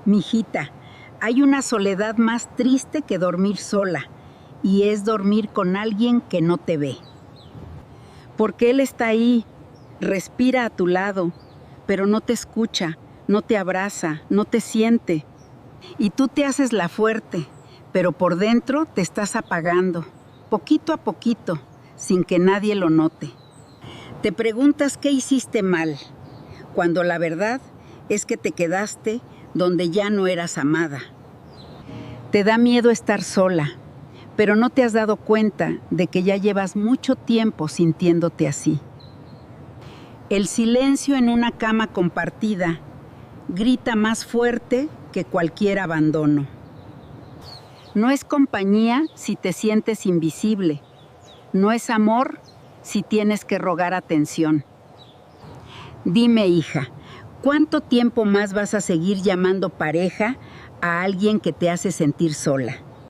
Mijita, hay una soledad más triste que dormir sola, y es dormir con alguien que no te ve. Porque él está ahí, respira a tu lado, pero no te escucha, no te abraza, no te siente. Y tú te haces la fuerte, pero por dentro te estás apagando, poquito a poquito, sin que nadie lo note. Te preguntas qué hiciste mal, cuando la verdad es que te quedaste donde ya no eras amada. Te da miedo estar sola, pero no te has dado cuenta de que ya llevas mucho tiempo sintiéndote así. El silencio en una cama compartida grita más fuerte que cualquier abandono. No es compañía si te sientes invisible. No es amor si tienes que rogar atención. Dime, hija, ¿cuánto tiempo más vas a seguir llamando pareja a alguien que te hace sentir sola?